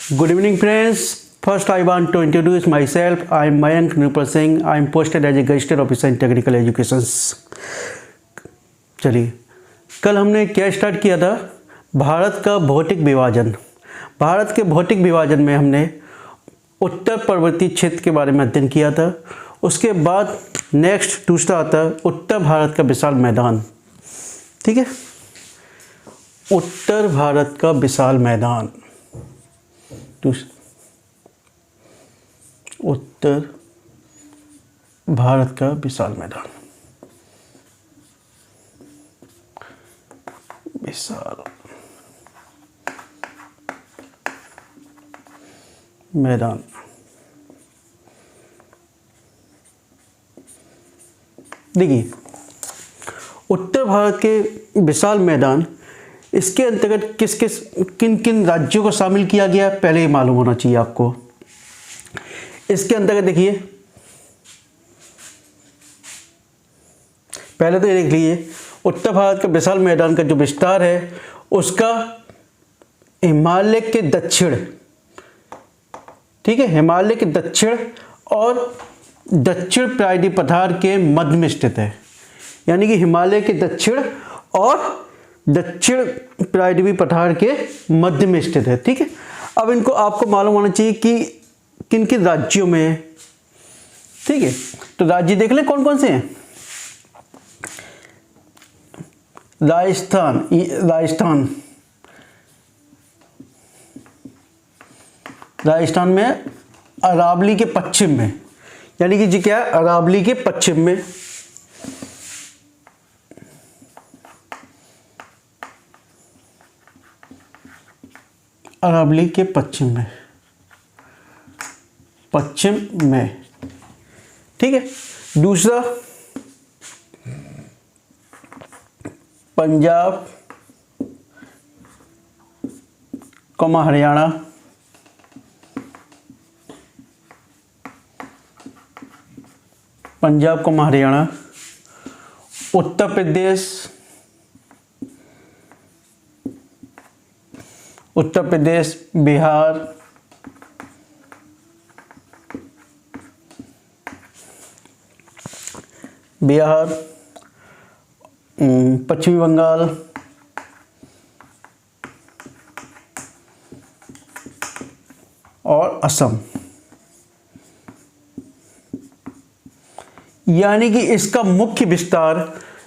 Good evening, friends. First, I want to introduce myself. I am Mayank Nupal Singh. I am posted as a Registered Officer in Technical Education. चलिए, कल हमने क्या start किया था? भारत का भौतिक विभाजन। भारत के भौतिक विभाजन में हमने उत्तर पर्वतीय क्षेत्र के बारे में अध्ययन किया था। उसके बाद नेक्स्ट दूसरा आता है उत्तर भारत का विशाल मैदान। ठीक है, उत्तर भारत का विशाल मैदान। उत्तर भारत का विशाल मैदान, विशाल मैदान। देखिए, उत्तर भारत के विशाल मैदान, इसके अंतर्गत किन किन राज्यों को शामिल किया गया पहले ही मालूम होना चाहिए आपको। इसके अंतर्गत देखिए, पहले तो ये देख लीजिए, उत्तर भारत का विशाल मैदान का जो विस्तार है उसका हिमालय के दक्षिण, ठीक है, हिमालय के दक्षिण और दक्षिण प्रायद्वीप पठार के मध्य में स्थित है। यानी कि हिमालय के दक्षिण और दक्षिण प्रायद्वीप पठार के मध्य में स्थित है। ठीक है, अब इनको आपको मालूम होना चाहिए कि किन किन राज्यों में है। ठीक है, तो राज्य देख लें कौन कौन से हैं। राजस्थान में अरावली के पश्चिम में, यानी कि जी क्या है, अरावली के पश्चिम में। अरावली के पश्चिम में, ठीक है। दूसरा पंजाब कौमा हरियाणा, पंजाब कौमा हरियाणा। उत्तर प्रदेश बिहार, पश्चिमी बंगाल, और असम। यानी कि इसका मुख्य विस्तार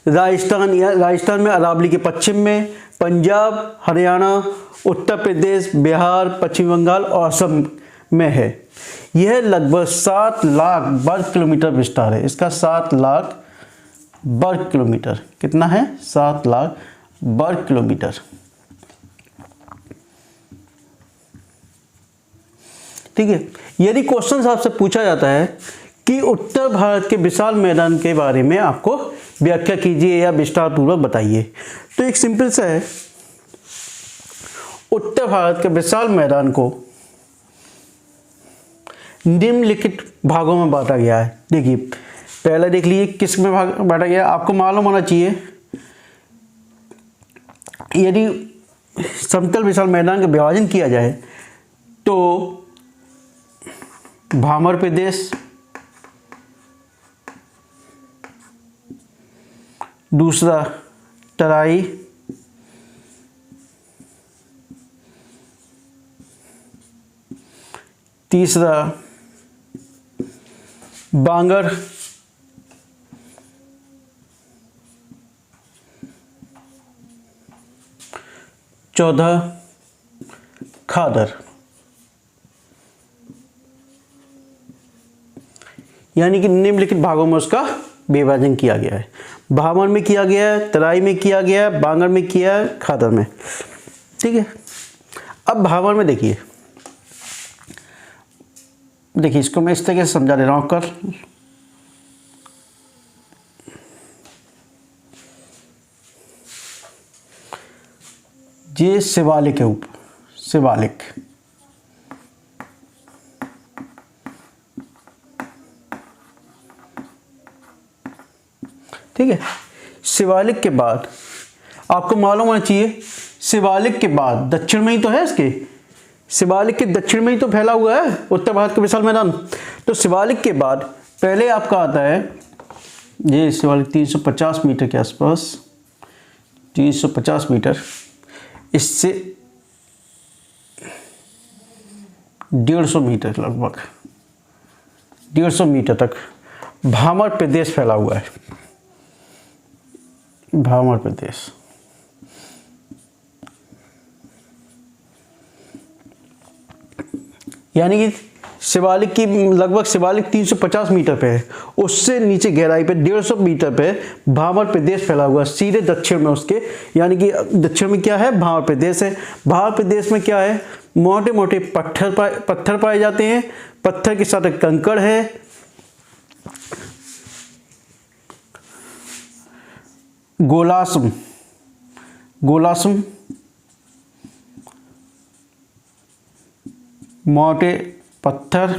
राजस्थान में अरावली के पश्चिम में, पंजाब, हरियाणा, उत्तर प्रदेश, बिहार, पश्चिम बंगाल और असम में है। यह लगभग 7 लाख वर्ग किलोमीटर विस्तार है इसका। 7 लाख वर्ग किलोमीटर, कितना है? 7 लाख वर्ग किलोमीटर। ठीक है, यदि क्वेश्चन आपसे पूछा जाता है कि उत्तर भारत के विशाल मैदान के बारे में आपको व्याख्या कीजिए या विस्तार पूर्वक बताइए, तो एक सिंपल सा है, उत्तर भारत के विशाल मैदान को निम्नलिखित भागों में बांटा गया है। देखिए, पहले देख लीजिए किस में बांटा गया। आपको मालूम होना चाहिए, यदि समतल विशाल मैदान का विभाजन किया जाए तो भामर प्रदेश, दूसरा तराई, तीसरा बांगर, चौथा खादर। यानी कि निम्नलिखित भागों में उसका विभाजन किया गया है। भामर में किया गया है, तराई में किया गया है, बांगर में किया है, खादर में। ठीक है, अब भामर में देखिए, इसको मैं इस तरीके से समझा दे रहा हूँ। कर ये शिवालिक है, शिवालिक। ठीक है, शिवालिक के बाद आपको मालूम होना चाहिए, शिवालिक के बाद दक्षिण में ही तो है इसके, शिवालिक के दक्षिण में ही तो फैला हुआ है उत्तर भारत का विशाल मैदान। तो शिवालिक के बाद पहले आपका आता है ये शिवालिक 350 मीटर के आसपास, 350 मीटर, इससे 150 मीटर, लगभग 150 मीटर तक भामर प्रदेश फैला हुआ है। भामर प्रदेश यानी कि शिवालिक की लगभग शिवालिक 350 मीटर पे है, उससे नीचे गहराई पे 150 मीटर पे भामर प्रदेश फैला हुआ है सीधे दक्षिण में उसके। यानी कि दक्षिण में क्या है, भामर प्रदेश है। भामर प्रदेश में क्या है, मोटे मोटे पत्थर पाए जाते हैं, पत्थर के साथ कंकड़ है, गोलासम मोटे पत्थर,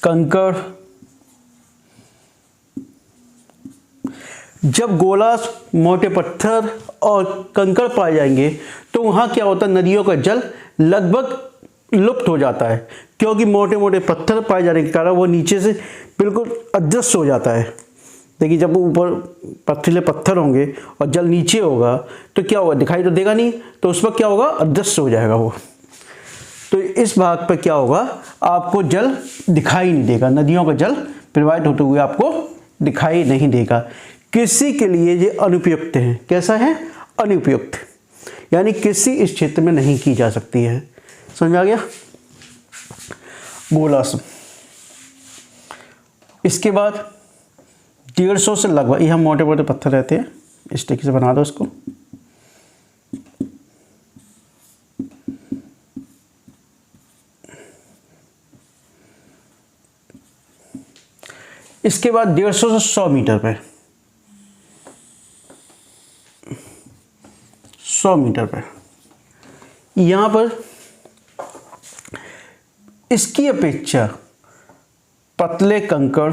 कंकड़। जब गोलास, मोटे पत्थर और कंकड़ पाए जाएंगे तो वहाँ क्या होता है, नदियों का जल लगभग लुप्त हो जाता है, क्योंकि मोटे मोटे पत्थर पाए जाने के कारण वो नीचे से बिल्कुल अदृश्य हो जाता है। देखिए जब ऊपर पथरीले पत्थर होंगे और जल नीचे होगा तो क्या होगा, दिखाई तो देगा नहीं, तो उस वक्त क्या होगा, अदृश्य हो जाएगा वो। तो इस भाग पर क्या होगा, आपको जल दिखाई नहीं देगा, नदियों का जल प्रवाहित होते हुए आपको दिखाई नहीं देगा। कृषि के लिए ये अनुपयुक्त है। कैसा है, अनुपयुक्त, यानी कृषि इस क्षेत्र में नहीं की जा सकती है। समझ में आ गया। गोलासम, इसके बाद 150 से लगभग, यहाँ मोटे मोटे पत्थर रहते हैं, इस तरीके से बना दो इसको। इसके बाद 150 से 100 मीटर पे, 100 मीटर पे यहाँ पर इसकी अपेक्षा पतले कंकड़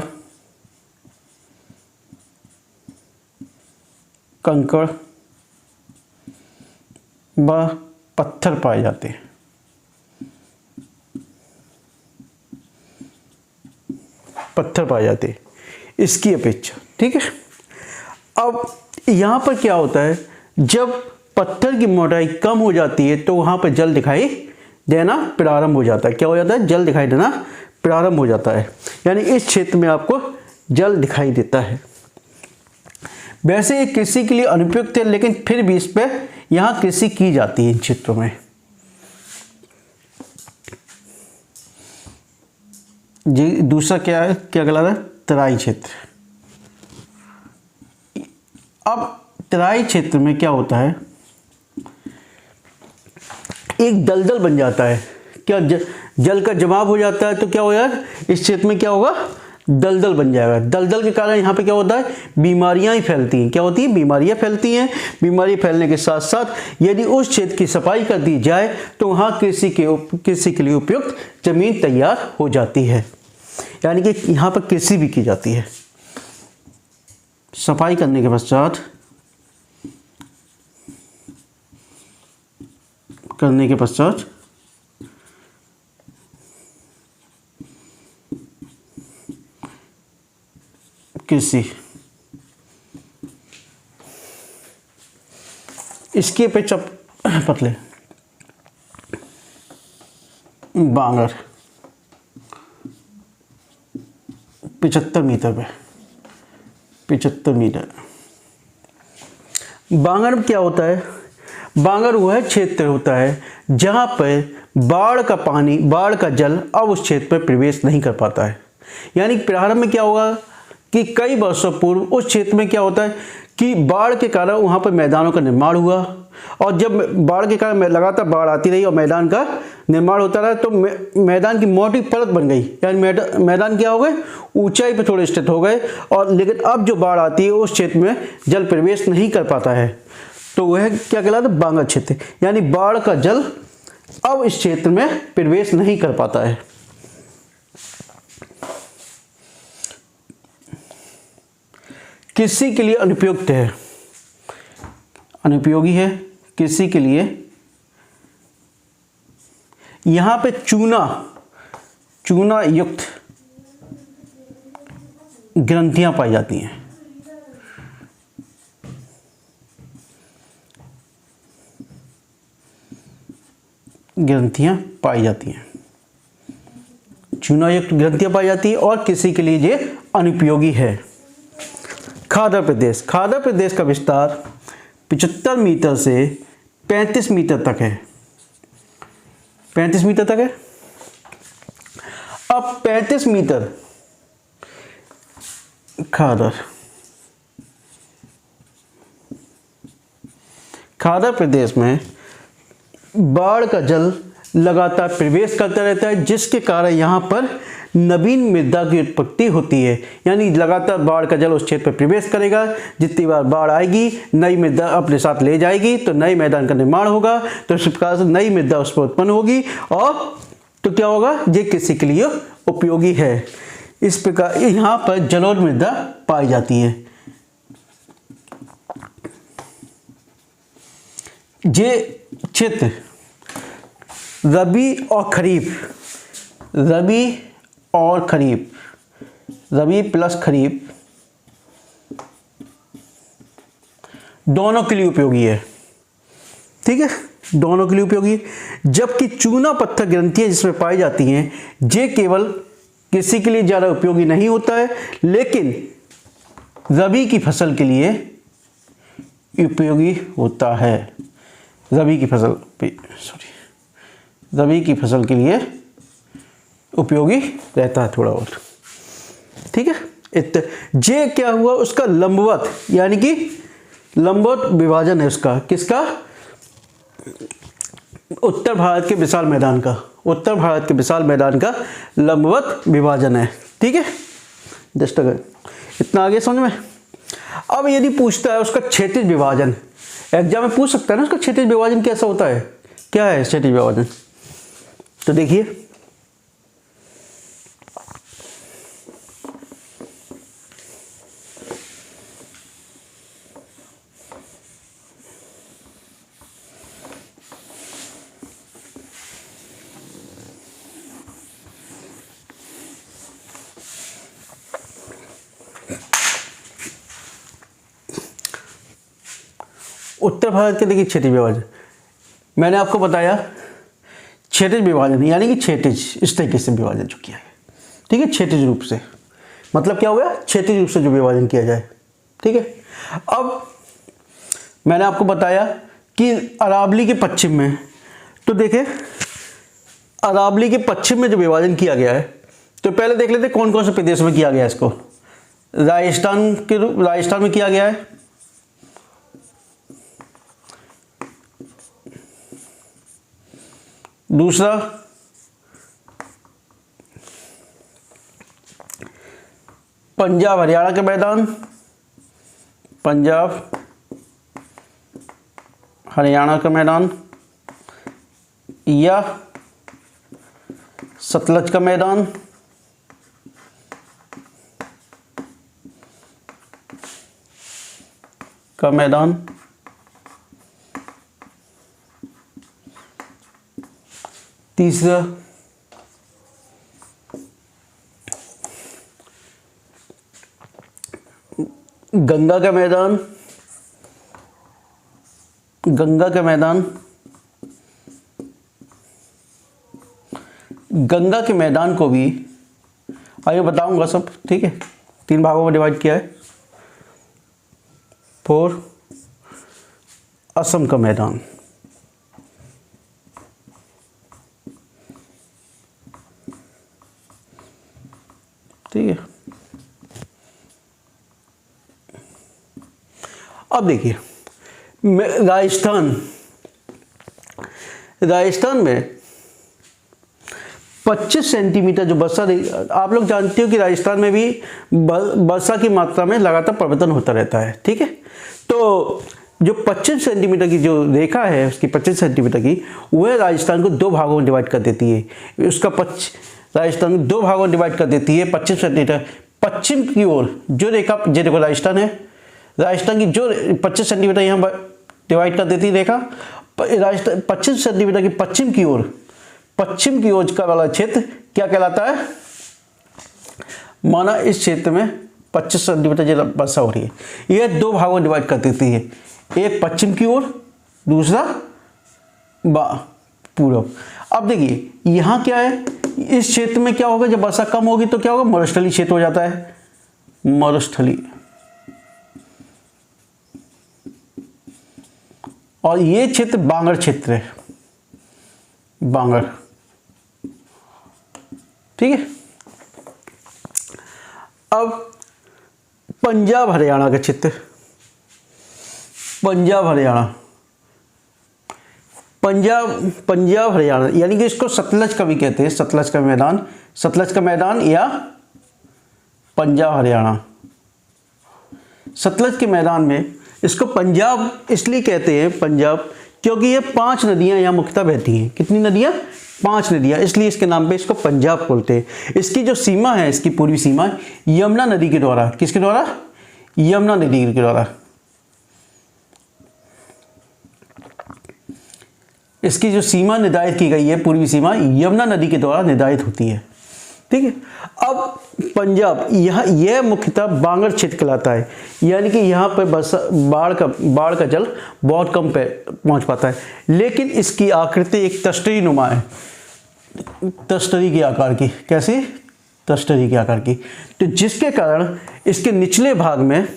व पत्थर पाए जाते हैं। पत्थर पाए जाते हैं इसकी अपेक्षा, ठीक है। अब यहाँ पर क्या होता है, जब पत्थर की मोटाई कम हो जाती है तो वहाँ पर जल दिखाई देना प्रारंभ हो जाता है। क्या हो जाता है, जल दिखाई देना प्रारंभ हो जाता है, यानी इस क्षेत्र में आपको जल दिखाई देता है। वैसे ये कृषि के लिए अनुपयुक्त है, लेकिन फिर भी इस पर यहाँ कृषि की जाती है इन क्षेत्रों में। जी दूसरा क्या है, क्या कहलाता है, तराई क्षेत्र। अब तराई क्षेत्र में क्या होता है, एक दलदल बन जाता है। क्या जल का जमाव हो जाता है, तो क्या होगा, इस क्षेत्र में क्या होगा, दलदल बन जाएगा। दलदल के कारण यहाँ पे क्या होता है, बीमारियां ही फैलती हैं। क्या होती है, बीमारियां फैलती हैं। बीमारी फैलने के साथ साथ यदि उस क्षेत्र की सफाई कर दी जाए तो वहाँ कृषि के लिए उपयुक्त जमीन तैयार हो जाती है, यानी कि यहाँ पर कृषि भी की जाती है। सफाई करने के पश्चात कृषि, इसके अपेक्षा पतले बांगर 75 मीटर पे, 75 मीटर। बांगर में क्या होता है, बांगर वह क्षेत्र होता है जहाँ पर बाढ़ का पानी, बाढ़ का जल अब उस क्षेत्र पर प्रवेश नहीं कर पाता है। यानी प्रारंभ में क्या होगा कि कई वर्षों पूर्व उस क्षेत्र में क्या होता है कि बाढ़ के कारण वहाँ पर मैदानों का निर्माण हुआ, और जब बाढ़ के कारण लगातार बाढ़ आती रही और मैदान का निर्माण होता रहा तो मैदान की मोटी परत बन गई, यानी मैदान क्या हो गए, ऊंचाई पर थोड़े स्थित हो गए। और लेकिन अब जो बाढ़ आती है उस क्षेत्र में जल प्रवेश नहीं कर पाता है, तो वह क्या कहलाता है, बांगर क्षेत्र। यानी बाढ़ का जल अब इस क्षेत्र में प्रवेश नहीं कर पाता है। किसी के लिए अनुपयुक्त है, अनुपयोगी है किसी के लिए। यहां पे चूना युक्त ग्रंथियां पाई जाती हैं। ग्रंथियां पाई जाती हैं, चूनायुक्त ग्रंथियां पाई जाती है और किसी के लिए ये अनुपयोगी है। खादर प्रदेश, खादर प्रदेश का विस्तार 75 मीटर से 35 मीटर तक है, 35 मीटर तक है। अब 35 मीटर खादर प्रदेश में बाढ़ का जल लगातार प्रवेश करता रहता है, जिसके कारण यहाँ पर नवीन मृदा की उत्पत्ति होती है। यानी लगातार बाढ़ का जल उस क्षेत्र पर प्रवेश करेगा, जितनी बार बाढ़ आएगी नई मृदा अपने साथ ले जाएगी, तो नए मैदान का निर्माण होगा, तो इस प्रकार से नई मृदा उस पर उत्पन्न होगी और तो क्या होगा, ये किसी के लिए उपयोगी है। इस प्रकार यहाँ पर जलोढ़ मृदा पाई जाती है। ये क्षेत्र रबी प्लस खरीफ दोनों के लिए उपयोगी है, ठीक है, दोनों के लिए उपयोगी। जबकि चूना पत्थर ग्रंथियां जिसमें पाई जाती हैं, ये केवल किसी के लिए ज़्यादा उपयोगी नहीं होता है, लेकिन रबी की फसल के लिए उपयोगी होता है। रबी की फसल के लिए उपयोगी रहता है थोड़ा और, ठीक है। ये क्या हुआ, उसका लंबवत यानी कि लंबवत विभाजन है उसका, किसका, उत्तर भारत के विशाल मैदान का, उत्तर भारत के विशाल मैदान का लंबवत विभाजन है, ठीक है। जस्ट अगर इतना आगे समझ में। अब यदि पूछता है उसका क्षैतिज विभाजन, एग्जाम में पूछ सकता है ना उसका क्षैतिज विभाजन कैसा होता है, क्या है क्षैतिज विभाजन, तो देखिए उत्तर भारत के, देखिए क्षैतिज विभाजन मैंने आपको बताया, क्षैतिज विभाजन यानी कि क्षैतिज इस तरीके से विभाजन जो किया है, ठीक है, क्षैतिज रूप से, मतलब क्या हो गया, क्षैतिज रूप से जो विभाजन किया जाए, ठीक है। अब मैंने आपको बताया कि अरावली के पश्चिम में, तो देखिए अरावली के पश्चिम में जो विभाजन किया गया है, तो पहले देख लेते कौन कौन से प्रदेश में किया गया है इसको। राजस्थान में किया गया है, दूसरा पंजाब हरियाणा के मैदान, पंजाब हरियाणा का मैदान, या सतलज का मैदान, तीसरा गंगा का मैदान, गंगा के मैदान को भी आइए बताऊंगा सब, ठीक है, 3 भागों में डिवाइड किया है। 4 असम का मैदान, ठीक है। अब देखिए राजस्थान में 25 सेंटीमीटर जो वर्षा, आप लोग जानते हो कि राजस्थान में भी वर्षा की मात्रा में लगातार परिवर्तन होता रहता है, ठीक है। तो जो 25 सेंटीमीटर की जो रेखा है उसकी 25 सेंटीमीटर की, वह राजस्थान को 2 भागों में डिवाइड कर देती है। उसका राजस्थान को 2 भागों में डिवाइड कर देती है 25 सेंटीमीटर। पश्चिम की ओर जो रेखा, जो देखो राजस्थान है, राजस्थान की जो 25 सेंटीमीटर यहाँ डिवाइड कर देती है रेखा, राजस्थान 25 सेंटीमीटर की पश्चिम की ओर का वाला क्षेत्र क्या कहलाता है? माना इस क्षेत्र में 25 सेंटीमीटर जो वर्षा हो रही है, यह दो भागों में डिवाइड कर देती है, एक पश्चिम की ओर, दूसरा पूर्व। अब देखिए यहाँ क्या है, इस क्षेत्र में क्या होगा, जब वर्षा कम होगी तो क्या होगा, मरुस्थलीय क्षेत्र हो जाता है, मरुस्थलीय। और ये क्षेत्र बांगर क्षेत्र है, बांगर, ठीक है। अब पंजाब हरियाणा का क्षेत्र, पंजाब हरियाणा, यानी कि इसको सतलज का भी कहते हैं, सतलज का मैदान या पंजाब हरियाणा। सतलज के मैदान में इसको पंजाब इसलिए कहते हैं पंजाब, क्योंकि ये 5 नदियां यहाँ मुख्यतः बहती हैं। कितनी नदियां? 5 नदियां, इसलिए इसके नाम पे इसको पंजाब बोलते हैं। इसकी जो सीमा है, इसकी पूर्वी सीमा यमुना नदी के द्वारा, किसके द्वारा? यमुना नदी के द्वारा। इसकी जो सीमा निर्धारित की गई है, पूर्वी सीमा यमुना नदी के द्वारा निर्धारित होती है, ठीक है। अब पंजाब यह मुख्यतः बांगर क्षेत्र कहलाता है, यानी कि यहाँ पर बाढ़ का जल बहुत कम पहुँच पाता है, लेकिन इसकी आकृति एक तस्तरी नुमा है, तस्तरी के आकार की। कैसे? तस्तरी के आकार की। तो जिसके कारण इसके निचले भाग में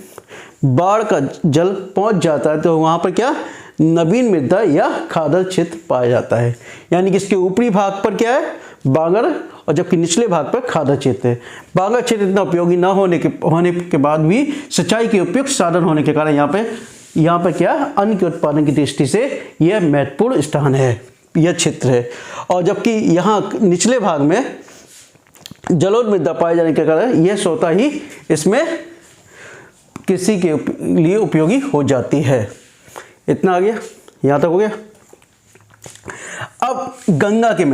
बाढ़ का जल पहुँच जाता है, तो वहाँ पर क्या, नवीन मृदा या खादर क्षेत्र पाया जाता है। यानी कि इसके ऊपरी भाग पर क्या है, बांगर, और जबकि निचले भाग पर खादर क्षेत्र है। बांगर क्षेत्र इतना उपयोगी न होने के बाद भी सिंचाई के उपयुक्त साधन होने के कारण यहाँ पे क्या, अन्न के उत्पादन की दृष्टि से यह महत्वपूर्ण स्थान है, यह क्षेत्र है। और जबकि यहाँ निचले भाग में जलोढ़ मृदा पाए जाने के कारण यह स्वतः ही इसमें कृषि के लिए उपयोगी हो जाती है। इतना आ गया, यहाँ तक हो गया। अब गंगा के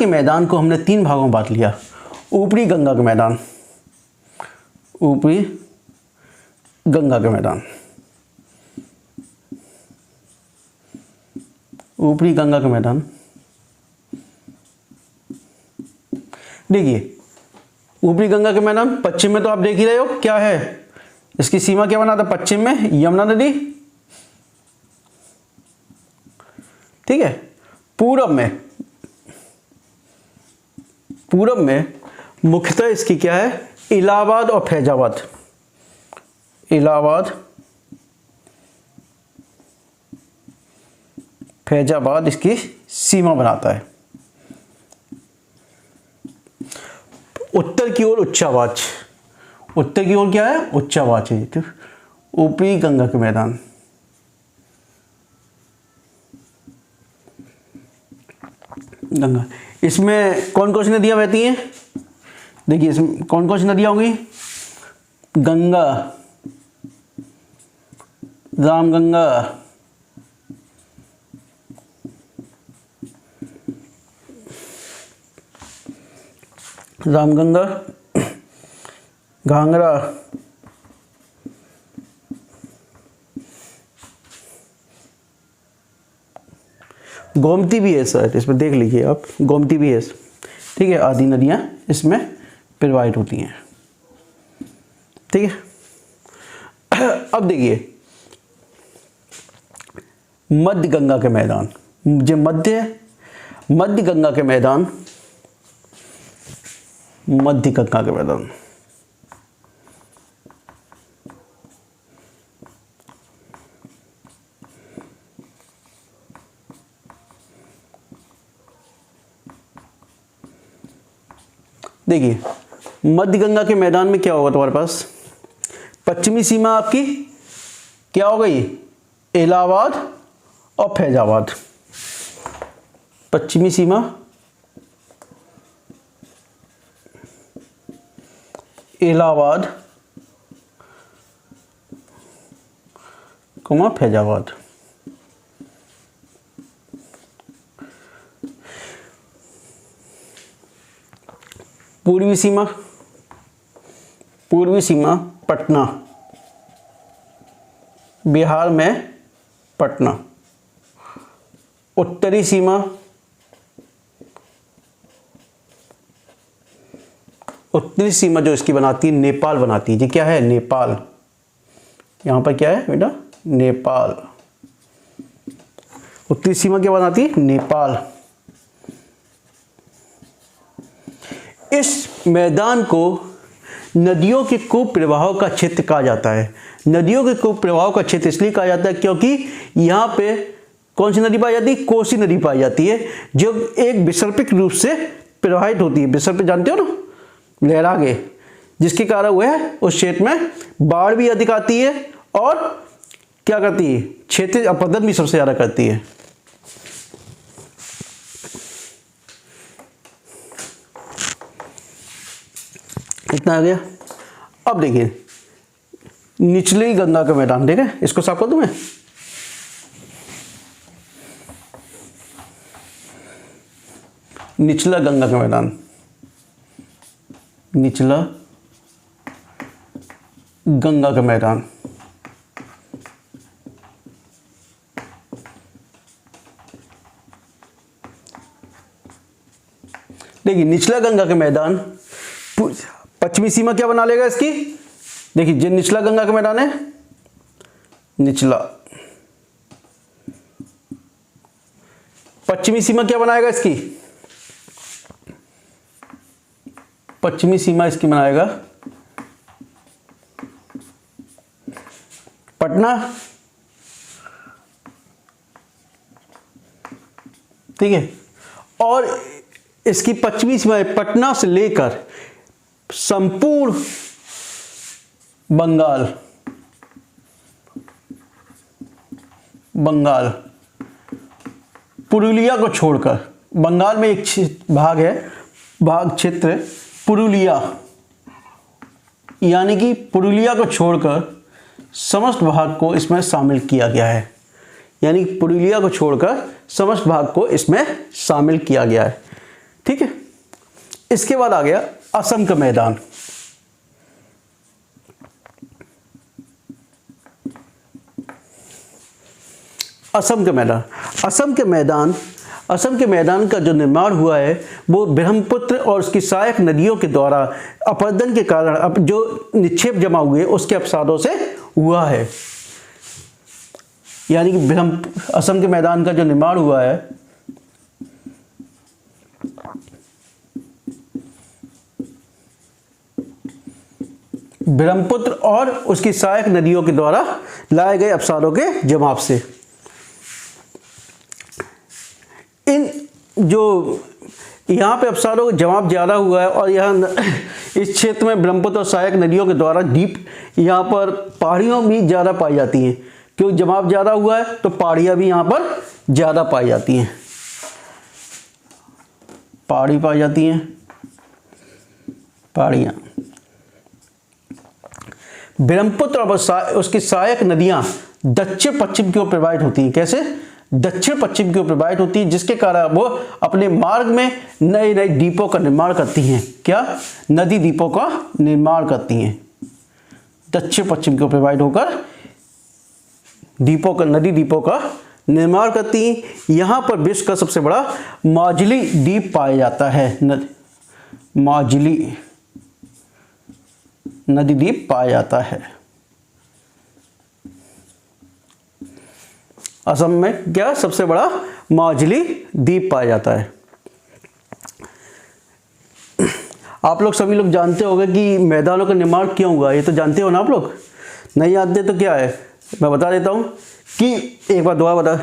मैदान को हमने 3 भागों में बांट लिया। ऊपरी गंगा का मैदान, ऊपरी गंगा का मैदान, ऊपरी गंगा का मैदान। देखिए ऊपरी गंगा का मैदान पश्चिम में तो आप देख ही रहे हो क्या है, इसकी सीमा क्या बनाता है, पश्चिम में यमुना नदी, ठीक है। पूरब में मुख्यतः इसकी क्या है, इलाहाबाद और फैजाबाद, फैजाबाद इसकी सीमा बनाता है। उत्तर की ओर उच्चावाच, उत्तर की ओर क्या है, उच्चावाच है। तो ऊपरी गंगा के मैदान, गंगा, इसमें कौन कौन सी नदियाँ बहती हैं? देखिए इसमें कौन कौन सी नदियाँ होंगी, गंगा, रामगंगा, घाघरा, गोमती भी है शायद, इसमें देख लीजिए आप, गोमती भी है, ठीक है। आदि नदियाँ इसमें प्रवाहित होती हैं, ठीक है। अब देखिए मध्य गंगा के मैदान, जो मध्य गंगा के मैदान, मध्य गंगा के मैदान, देखिए मध्य गंगा के मैदान में क्या होगा, तुम्हारे पास पश्चिमी सीमा आपकी क्या हो गई, इलाहाबाद और फैजाबाद। पश्चिमी सीमा इलाहाबाद, फैजाबाद। पूर्वी सीमा पटना, बिहार में पटना। उत्तरी सीमा जो इसकी बनाती है नेपाल बनाती है। ये क्या है? नेपाल। यहाँ पर क्या है बेटा? नेपाल। उत्तरी सीमा क्या बनाती है? नेपाल। इस मैदान को नदियों के कुप्रवाह का क्षेत्र कहा जाता है। नदियों के कुप्रवाह का क्षेत्र इसलिए कहा जाता है क्योंकि यहाँ पे कौन सी नदी पाई जाती है? कोसी नदी पाई जाती है, जो एक वैकल्पिक रूप से प्रवाहित होती है। वैकल्पिक जानते हो ना, लहरा के, जिसके कारण वह उस क्षेत्र में बाढ़ भी अधिक आती है और क्या करती है? क्षेत्रीय अपरदन भी सबसे ज़्यादा करती है। इतना आ गया। अब देखिए निचली गंगा का मैदान, ठीक है, इसको साफ कर दूं मैं। निचला गंगा का मैदान, निचला गंगा का मैदान। देखिए निचला गंगा के मैदान पश्चिमी सीमा क्या बना लेगा इसकी? देखिए जो निचला गंगा का मैदान है, निचला पश्चिमी सीमा क्या बनाएगा इसकी? पश्चिमी सीमा इसकी बनाएगा पटना, ठीक है। और इसकी पश्चिमी सीमा पटना से लेकर संपूर्ण बंगाल पुरुलिया को छोड़कर, बंगाल में एक भाग है, क्षेत्र पुरुलिया, यानी कि पुरुलिया को छोड़कर समस्त भाग को इसमें शामिल किया गया है। यानी पुरुलिया को छोड़कर समस्त भाग को इसमें शामिल किया गया है, ठीक है। इसके बाद आ गया असम का मैदान। असम के मैदान का जो निर्माण हुआ है वो ब्रह्मपुत्र और उसकी सहायक नदियों के द्वारा अपरदन के कारण अब जो निक्षेप जमा हुए उसके अपसारों से हुआ है। यानी कि असम के मैदान का जो निर्माण हुआ है ब्रह्मपुत्र और उसकी सहायक नदियों के द्वारा लाए गए अपसारों के जमाव से। इन जो यहाँ पे अपसारों का जवाब ज़्यादा हुआ है और यहाँ इस क्षेत्र में ब्रह्मपुत्र और सहायक नदियों के द्वारा डीप यहाँ पर पहाड़ियों भी ज़्यादा पाई जाती हैं, क्योंकि जवाब ज़्यादा हुआ है तो पहाड़ियाँ भी यहाँ पर ज़्यादा पाई जाती हैं, पहाड़ी पाई जाती हैं, पहाड़ियाँ। ब्रह्मपुत्र और उसकी सहायक नदियाँ दक्षिण पश्चिम की ओर प्रवाहित होती हैं। कैसे? दक्षिण पश्चिम की ओर प्रवाहित होती है, जिसके कारण वो अपने मार्ग में नए नए द्वीपों का निर्माण करती हैं। क्या? नदी द्वीपों का निर्माण करती हैं। दक्षिण पश्चिम की ओर प्रवाहित होकर नदी द्वीपों का निर्माण करती हैं। यहाँ पर विश्व का सबसे बड़ा माजुली द्वीप पाया जाता है। माजुली नदी द्वीप पाया जाता है। असम में क्या सबसे बड़ा माजुली द्वीप पाया जाता है। आप लोग सभी लोग जानते होंगे कि मैदानों का निर्माण क्यों हुआ, ये तो जानते हो ना आप लोग? नहीं जानते तो क्या है, मैं बता देता हूँ कि एक बार दोबारा बता।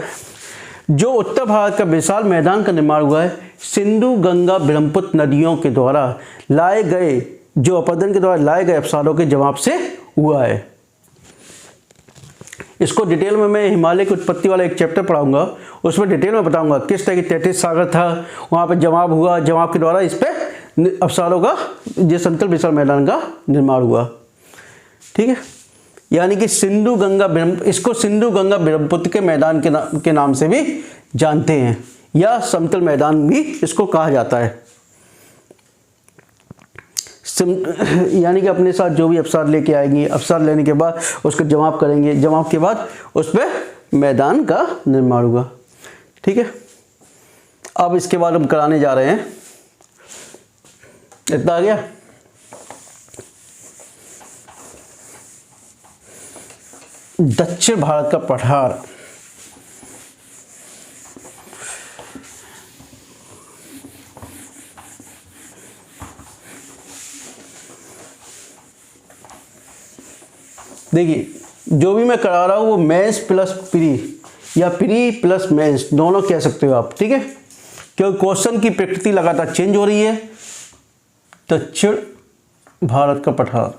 जो उत्तर भारत का विशाल मैदान का निर्माण हुआ है सिंधु गंगा ब्रह्मपुत्र नदियों के द्वारा लाए गए, जो अपरदन के द्वारा लाए गए अपसारों के जवाब से हुआ है। इसको डिटेल में मैं हिमालय की उत्पत्ति वाला एक चैप्टर पढ़ाऊंगा, उसमें डिटेल में बताऊंगा किस तरह की 33 सागर था, वहाँ पे जवाब हुआ, जवाब के द्वारा इस पे अपसारों का जो समतल विशाल मैदान का निर्माण हुआ, ठीक है। यानी कि इसको सिंधु गंगा ब्रह्मपुत्र के मैदान के नाम से भी जानते हैं, या समतल मैदान भी इसको कहा जाता है। यानी कि अपने साथ जो भी अफसार लेके आएंगे, अफसार लेने के बाद उसको जवाब करेंगे, जवाब के बाद उस पर मैदान का निर्माण होगा। ठीक है, अब इसके बाद हम कराने जा रहे हैं, इतना आ गया। दक्षिण भारत का पठार। देखिए जो भी मैं करा रहा हूँ वो मेंस प्लस प्री या प्री प्लस मेंस दोनों कह सकते हो आप। ठीक है, क्योंकि क्वेश्चन की प्रकृति लगातार चेंज हो रही है। दक्षिण भारत का पठार,